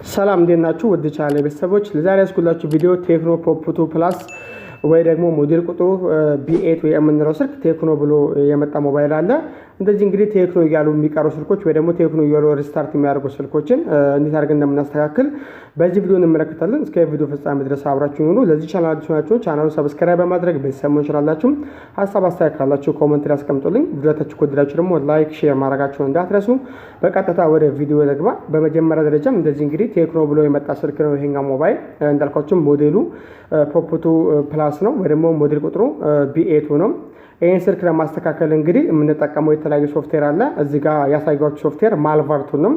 ሰላም እንዴት ናችሁ? ውድ ቻናሌ ቤተሰቦች ለዛሬ ያስኩላችሁ ቪዲዮ ቴክኖ ፖፕ 2 ፕላስ ወይ ደግሞ ሞዴል ቁጥሩ B8 ወይ የምንለው ስልክ ቴክኖ ብሎ የመጣ ሞባይል አለ። እንደዚህ እንግዲህ ቴክኖ እያሉ የሚቀሩ ስልኮች ወይ ደግሞ ቴክኖ እያሉ ሪስታርት የሚያደርጉ ስልኮችን እንዴት አድርገን እንደምናስተካክል በዚህ ቪዲዮ እንመለከታለን። እስከ ቪዲዮ ፍጻሜ ድረስ አብራችሁ ሁኑ። ለዚህ ቻናል አዲስ ናችሁ ቻናሉን ሰብስክራይብ በማድረግ ቤተሰብ መሆን ትችላላችሁ። ሀሳብ አስተያየት ካላችሁ ኮሜንት ላይ አስቀምጡልኝ። ቪዲዮታችሁ ከወደዳችሁ ደግሞ ላይክ ሼር ማድረጋችሁን እንዳትረሱ። በቀጥታ ወደ ቪዲዮ ልግባ። በመጀመሪያ ደረጃ እንደዚህ እንግዲህ ቴክኖ ብሎ የመጣ ስልክ ነው ይሄኛው ሞባይል። እንዳልኳችሁ ሞዴሉ ፖፕ 2 ፕላስ ነው ወይ ደግሞ ሞዴል ቁጥሩ B8 ነው። ይሄን ስልክ ለማስተካከል እንግዲህ የምንጠቀመው የተለያዩ ሶፍትዌር አለ። እዚህ ጋር ያሳያችሁ ሶፍትዌር ማርቫል ቱል ነው።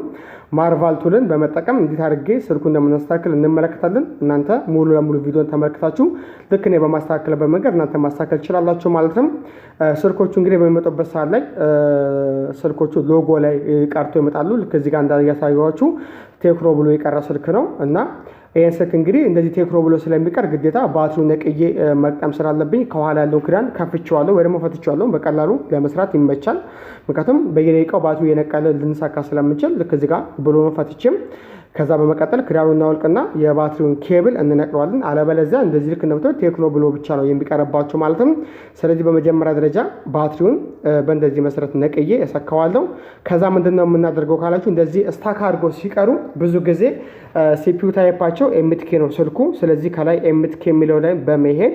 ማርቫል ቱልን በመጠቀም እንዴት አድርጌ ስልኩን እንደምናስተካክል እንመለከታለን። እናንተ ሙሉ ለሙሉ ቪዲዮን ተመልክታችሁ ልክ እኔ በማስተካከልበት መንገድ እናንተ ማስተካከል ትችላላችሁ ማለት ነው። ስልኮቹ እንግዲህ በሚመጡበት ሰዓት ላይ ስልኮቹ ሎጎ ላይ ቀርቶ ይመጣሉ። ልክ እዚህ ጋር እንዳያሳያችሁ ቴክኖ ብሎ የቀረ ስልክ ነው እና ይሄን ስልክ እንግዲህ እንደዚህ ቴክኖ ብሎ ስለሚቀር ግዴታ ባትሪውን ነቅዬ መቅጠም ስላለብኝ ከኋላ ያለው ክዳን ከፍቼዋለሁ ወይ ደግሞ ፈትቼዋለሁ። በቀላሉ ለመስራት ይመቻል። ምክንያቱም በየደቂቃው ባትሪው የነቀለ ልንሳካ ስለምንችል ልክ እዚህ ጋር ብሎ ነው ፈትቼም ከዛ በመቀጠል ክዳኑን እናወልቅና የባትሪውን ኬብል እንነቅለዋለን። አለበለዚያ እንደዚህ ልክ እንደምታዩት ቴክኖ ብሎ ብቻ ነው የሚቀርባቸው ማለት ነው። ስለዚህ በመጀመሪያ ደረጃ ባትሪውን በእንደዚህ መሰረት ነቅዬ እሰካዋለሁ። ከዛ ምንድነው የምናደርገው ካላችሁ እንደዚህ ስታክ አድርገው ሲቀሩ ብዙ ጊዜ ሲፒዩ ታይፓቸው ኤምቲኬ ነው ስልኩ። ስለዚህ ከላይ ኤምቲኬ የሚለው ላይ በመሄድ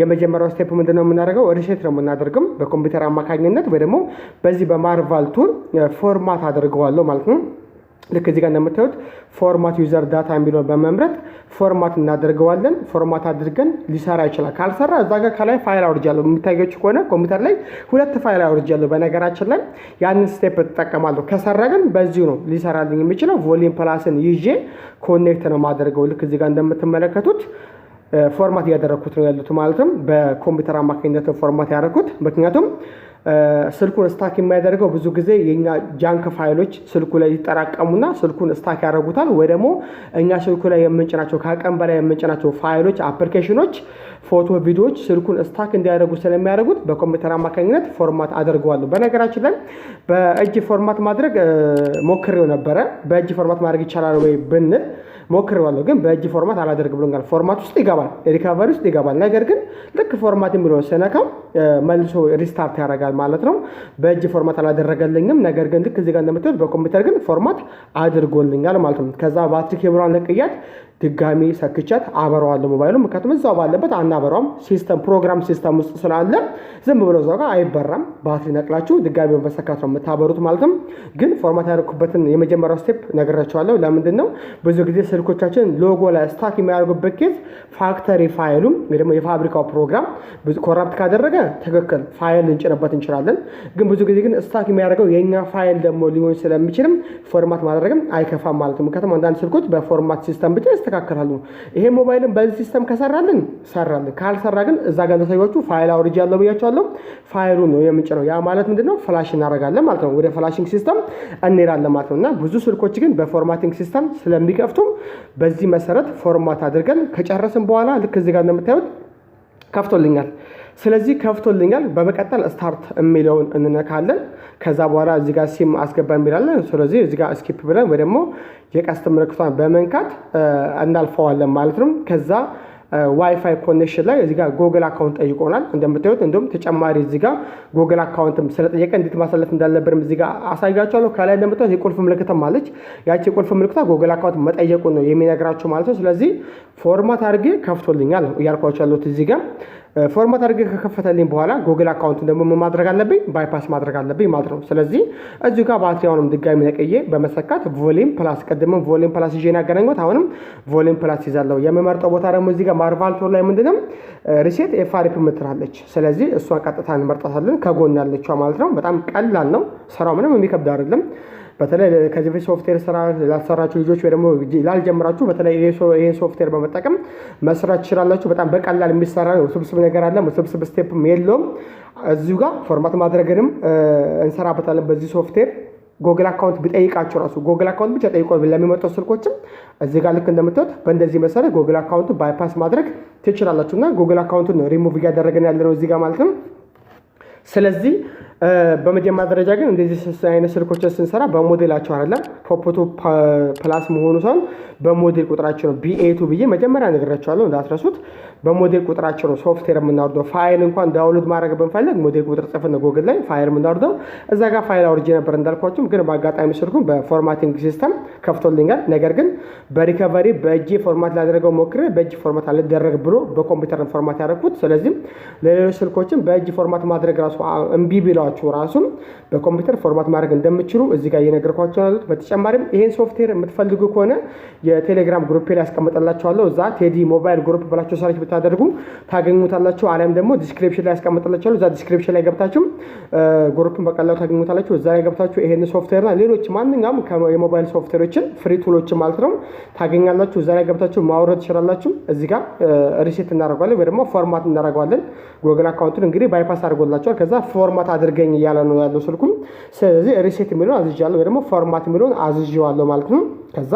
የመጀመሪያው ስቴፕ ምንድነው የምናደርገው ሪሴት ነው የምናደርገው በኮምፒውተር አማካኝነት ወይ ደግሞ በዚህ በማርቫል ቱል ፎርማት አድርገዋለሁ ማለት ነው። ልክ እዚህ ጋር እንደምታዩት ፎርማት ዩዘር ዳታ የሚለው በመምረጥ ፎርማት እናደርገዋለን። ፎርማት አድርገን ሊሰራ ይችላል። ካልሰራ እዛ ጋር ከላይ ፋይል አውርጃለሁ። የምታዩት ከሆነ ኮምፒውተር ላይ 2 ፋይል አውርጃለሁ። በነገራችን ላይ ያንን ስቴፕ ተጠቀማለሁ። ከሰራ ግን በዚሁ ነው ሊሰራልኝ የሚችለው። ቮሊዩም ፕላስን ይዤ ኮኔክት ነው ማድረገው። ልክ እዚህ ጋር እንደምትመለከቱት ፎርማት እያደረኩት ነው ያሉት ማለትም በኮምፒውተር አማካኝነት ፎርማት ያደረኩት። ምክንያቱም ስልኩን ስታክ የሚያደርገው ብዙ ጊዜ የኛ ጃንክ ፋይሎች ስልኩ ላይ ይጠራቀሙና ስልኩን ስታክ ያደርጉታል። ወይ ደግሞ እኛ ስልኩ ላይ የምንጭናቸው ከአቅም በላይ የምንጭናቸው ፋይሎች፣ አፕሊኬሽኖች፣ ፎቶ፣ ቪዲዮዎች ስልኩን ስታክ እንዲያደርጉ ስለሚያደርጉት በኮምፒውተር አማካኝነት ፎርማት አደርገዋለሁ። በነገራችን ላይ በእጅ ፎርማት ማድረግ ሞክሬው ነበረ። በእጅ ፎርማት ማድረግ ይቻላል ወይ ብንል ሞክሬዋለሁ፣ ግን በእጅ ፎርማት አላደርግ ብሎኛል። ፎርማት ውስጥ ይገባል፣ ሪካቨሪ ውስጥ ይገባል። ነገር ግን ልክ ፎርማት የሚለው ስነካው መልሶ ሪስታርት ያደርጋል ማለት ነው። በእጅ ፎርማት አላደረገልኝም። ነገር ግን ልክ እዚህ ጋር እንደምታዩት በኮምፒውተር ግን ፎርማት አድርጎልኛል ማለት ነው። ከዛ ባትሪ ኬብሏን ነቅያት ድጋሚ ሰክቻት አበረዋለሁ ሞባይሉ። ምክንያቱም እዛው ባለበት አናበረውም። ሲስተም ፕሮግራም ሲስተም ውስጥ ስላለ ዝም ብሎ እዛው ጋር አይበራም። ባትሪ ነቅላችሁ ድጋሚ በመሰካት ነው የምታበሩት ማለት ነው። ግን ፎርማት ያደረኩበትን የመጀመሪያው ስቴፕ ነግራችኋለሁ። ለምንድን ነው ብዙ ጊዜ ስልኮቻችን ሎጎ ላይ ስታክ የሚያደርጉበት ኬዝ ፋክተሪ ፋይሉም ወይ ደግሞ የፋብሪካው ፕሮግራም ኮራፕት ካደረገ ትክክል ፋይል ልንጭንበት እንችላለን። ግን ብዙ ጊዜ ግን ስታክ የሚያደርገው የኛ ፋይል ደግሞ ሊሆን ስለሚችልም ፎርማት ማድረግም አይከፋም ማለት ነው። ምክንያቱም አንዳንድ ስልኮች በፎርማት ሲስተም ብቻ ይስተካከላሉ። ይሄ ሞባይልን በዚህ ሲስተም ከሰራልን ሰራልን፣ ካልሰራ ግን እዛ ጋር እንደታያችሁ ፋይል አውርጃለሁ ብያችኋለሁ። ፋይሉ ነው የምንጭነው። ያ ማለት ምንድነው ፍላሽ እናደርጋለን ማለት ነው። ወደ ፍላሽንግ ሲስተም እንሄዳለን ማለት ነው። እና ብዙ ስልኮች ግን በፎርማቲንግ ሲስተም ስለሚከፍቱ በዚህ መሰረት ፎርማት አድርገን ከጨረስን በኋላ ልክ እዚህ ጋር እንደምታዩት ከፍቶልኛል። ስለዚህ ከፍቶልኛል። በመቀጠል ስታርት የሚለውን እንነካለን። ከዛ በኋላ እዚህ ጋር ሲም አስገባ የሚላለን። ስለዚህ እዚህ ጋር ስኪፕ ብለን ወይ ደግሞ የቀስት ምልክቷን በመንካት እናልፈዋለን ማለት ነው። ከዛ ዋይፋይ ኮኔክሽን ላይ እዚህ ጋር ጎግል አካውንት ጠይቆናል። እንደምታዩት እንደውም ተጨማሪ እዚህ ጋር ጎግል አካውንትም ስለጠየቀ እንዴት ማሳለፍ እንዳለብንም እዚህ ጋር አሳያችኋለሁ። ከላይ እንደምታዩት የቁልፍ ምልክትም አለች። ያቺ የቁልፍ ምልክቷ ጎግል አካውንት መጠየቁን ነው የሚነግራችሁ ማለት ነው። ስለዚህ ፎርማት አድርጌ ከፍቶልኛል ነው እያልኳችሁ ያለሁት። እዚህ ጋር ፎርማት አድርጌ ከከፈተልኝ በኋላ ጎግል አካውንት ደግሞ ምን ማድረግ አለብኝ? ባይፓስ ማድረግ አለብኝ ማለት ነው። ስለዚህ እዚህ ጋር ባትሪውንም ድጋሚ ነቅዬ በመሰካት ቮሊዩም ፕላስ ቀድመን ቮሊዩም ፕላስ ይዤ ያገናኘሁት አሁንም ቮሊዩም ፕላስ ይዛለሁ። የምመርጠው ቦታ ደግሞ እዚህ ጋር ማርቫል ቱል ላይ ምንድነው ሪሴት ኤፍአርፒ ምትላለች። ስለዚህ እሷን ቀጥታ እንመርጣታለን ከጎን ያለችው ማለት ነው። በጣም ቀላል ነው ስራው፣ ምንም የሚከብድ አይደለም። በተለይ ከዚህ በፊት ሶፍትዌር ስራ ላልሰራችሁ ልጆች ወይ ደግሞ ላልጀመራችሁ በተለይ ይሄን ሶፍትዌር በመጠቀም መስራት ትችላላችሁ። በጣም በቀላል የሚሰራ ነው። ውስብስብ ነገር አለ፣ ውስብስብ ስቴፕም የለውም። እዚሁ ጋር ፎርማት ማድረግንም እንሰራበታለን በዚህ ሶፍትዌር። ጎግል አካውንት ቢጠይቃችሁ ራሱ ጎግል አካውንት ብቻ ጠይቆ ለሚመጡ ስልኮችም እዚህ ጋር ልክ እንደምታዩት በእንደዚህ መሰረት ጎግል አካውንቱ ባይፓስ ማድረግ ትችላላችሁና ጎግል አካውንቱን ሪሙቭ እያደረገን ያለነው እዚህ ጋር ማለት ነው። ስለዚህ በመጀመሪያ ደረጃ ግን እንደዚህ አይነት ስልኮችን ስንሰራ በሞዴላቸው አይደለም ፖፕ2 ፕላስ መሆኑ ሳይሆን በሞዴል ቁጥራቸው ነው። B8 ብዬ መጀመሪያ ነግራችኋለሁ እንዳትረሱት። በሞዴል ቁጥራቸው ነው ሶፍትዌር የምናወርደው። ፋይል እንኳን ዳውንሎድ ማድረግ ብንፈልግ ሞዴል ቁጥር ጽፈን ጎግል ላይ ፋይል የምናወርደው እዛ ጋር ፋይል አውርጄ ነበር እንዳልኳችሁ። ግን በአጋጣሚ ስልኩን በፎርማቲንግ ሲስተም ከፍቶልኛል። ነገር ግን በሪከቨሪ በእጅ ፎርማት ላደረገው ሞክሬ በእጅ ፎርማት አልደረግ ብሎ በኮምፒውተር ፎርማት ያደረኩት። ስለዚህ ለሌሎች ስልኮችን በእጅ ፎርማት ማድረግ ራሱ እምቢ ቢሏችሁ ራሱም በኮምፒውተር ፎርማት ማድረግ እንደምትችሉ እዚህ ጋር እየነገርኳችሁ ነው። በተጨማሪም ይሄን ሶፍትዌር የምትፈልጉ ከሆነ የቴሌግራም ግሩፕ ላይ ያስቀምጥላችኋለሁ። እዛ ቴዲ ሞባይል ግሩፕ ብላችሁ ሰርች ብታደርጉ ታገኙታላችሁ። አለም ደግሞ ዲስክሪፕሽን ላይ ያስቀምጥላችኋለሁ። እዛ ዲስክሪፕሽን ላይ ገብታችሁ ግሩፕን በቀላሉ ታገኙታላችሁ። እዛ ላይ ገብታችሁ ይሄን ሶፍትዌርና ሌሎች ማንኛውም የሞባይል ሶፍትዌሮችን ፍሪ ቱሎችን ማለት ነው ታገኛላችሁ። እዛ ላይ ገብታችሁ ማውረድ ትችላላችሁ። እዚህ ጋር ሪሴት እናደርጋለን ወይ ደግሞ ፎርማት እናደርጋለን። ጉግል አካውንቱን እንግዲህ ባይፓስ አድርጎላችኋል። ከዛ ፎርማት አድርገኝ እያለ ነው ያለው ስልኩም። ስለዚህ ሪሴት የሚለውን አዝዣለሁ ወይ ደግሞ ፎርማት የሚለውን አዝዤዋለሁ ማለት ነው። ከዛ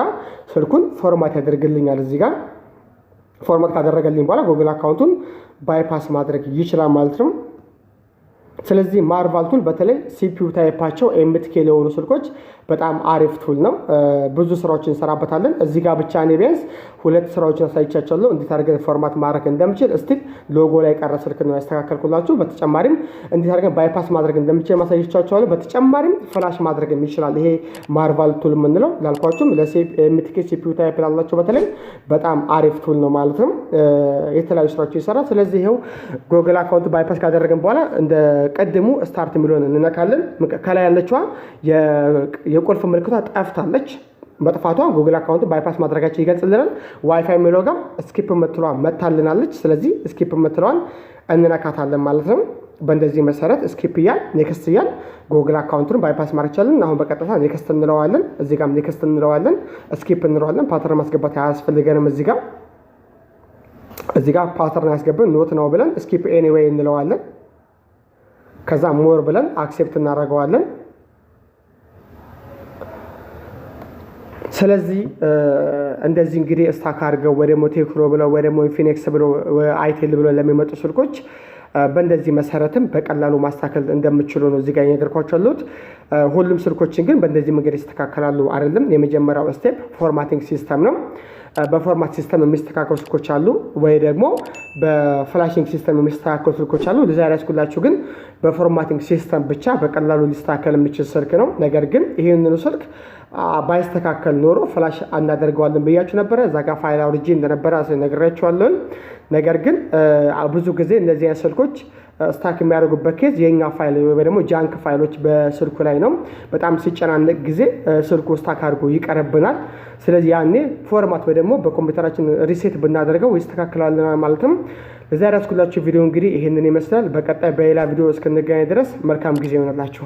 ስልኩን ፎርማት ያደርግልኛል። እዚህ ጋር ፎርማት ካደረገልኝ በኋላ ጉግል አካውንቱን ባይፓስ ማድረግ ይችላል ማለት ነው። ስለዚህ ማርቫል ቱል በተለይ ሲፒዩ ታይፓቸው ኤምቲኬ ለሆኑ ስልኮች በጣም አሪፍ ቱል ነው። ብዙ ስራዎችን እንሰራበታለን። እዚህ ጋር ብቻ እኔ ቢያንስ 2 ስራዎችን አሳይቻችኋለሁ እንዴት አድርገን ፎርማት ማድረግ እንደምችል። እስቲ ሎጎ ላይ ቀረ ስልክ ነው ያስተካከልኩላችሁ። በተጨማሪም እንዴት አድርገን ባይፓስ ማድረግ እንደምችል ማሳይቻችኋለሁ። በተጨማሪም ፍላሽ ማድረግ ይችላል። ይሄ ማርቫል ቱል የምንለው ላልኳችሁም ለኤምቲኬ ሲፒዩ ታይፕ ላላቸው በተለይ በጣም አሪፍ ቱል ነው ማለት ነው። የተለያዩ ስራዎችን ይሰራል። ስለዚህ ይሄው ጉግል አካውንት ባይፓስ ካደረግን በኋላ እንደ ቀድሙ ስታርት የሚለውን እንነካለን። ከላይ ያለችዋ የቁልፍ ምልክቷ ጠፍታለች። መጥፋቷ ጉግል አካውንት ባይፓስ ማድረጋችን ይገልጽልናል። ዋይፋይ የሚለው ጋር ስኪፕ የምትለዋ መታልናለች። ስለዚህ ስኪፕ የምትለዋን እንነካታለን ማለት ነው። በእንደዚህ መሰረት ስኪፕ እያል ኔክስት እያል ጉግል አካውንቱን ባይፓስ ማድረግ ይቻላል። አሁን በቀጥታ ኔክስት እንለዋለን። እዚህ ጋር ኔክስት እንለዋለን፣ ስኪፕ እንለዋለን። ፓተርን ማስገባት አያስፈልገንም። እዚህ ጋር ፓተርን ያስገብን ኖት ነው ብለን ስኪፕ ኤኒዌይ እንለዋለን። ከዛ ሞር ብለን አክሴፕት እናደርገዋለን። ስለዚህ እንደዚህ እንግዲህ ስታክ አድርገው ወይ ደግሞ ቴክኖ ብለው ወይ ደግሞ ኢንፊኒክስ ብለው አይቴል ብለው ለሚመጡ ስልኮች በእንደዚህ መሰረትም በቀላሉ ማስተካከል እንደምትችሉ ነው እዚህ ጋር እየነገርኳችሁ ያለሁት። ሁሉም ስልኮችን ግን በእንደዚህ መንገድ ይስተካከላሉ አይደለም። የመጀመሪያው ስቴፕ ፎርማቲንግ ሲስተም ነው። በፎርማት ሲስተም የሚስተካከሉ ስልኮች አሉ፣ ወይ ደግሞ በፍላሽንግ ሲስተም የሚስተካከሉ ስልኮች አሉ። ለዛሬ ያስኩላችሁ ግን በፎርማቲንግ ሲስተም ብቻ በቀላሉ ሊስተካከል የሚችል ስልክ ነው። ነገር ግን ይህንኑ ስልክ ባይስተካከል ኖሮ ፍላሽ እናደርገዋለን ብያችሁ ነበረ። እዛ ጋር ፋይል አውርጄ እንደነበረ ነግሬያችኋለሁ። ነገር ግን ብዙ ጊዜ እነዚህ አይነት ስልኮች ስታክ የሚያደርጉበት ኬዝ የኛ ፋይል ወይ ደግሞ ጃንክ ፋይሎች በስልኩ ላይ ነው። በጣም ሲጨናነቅ ጊዜ ስልኩ ስታክ አድርጎ ይቀርብናል። ስለዚህ ያኔ ፎርማት ወይ ደግሞ በኮምፒውተራችን ሪሴት ብናደርገው ይስተካከላል ማለት ነው። ለዛሬ ያስኩላችሁ ቪዲዮ እንግዲህ ይሄንን ይመስላል። በቀጣይ በሌላ ቪዲዮ እስክንገናኝ ድረስ መልካም ጊዜ ይሆንላችሁ።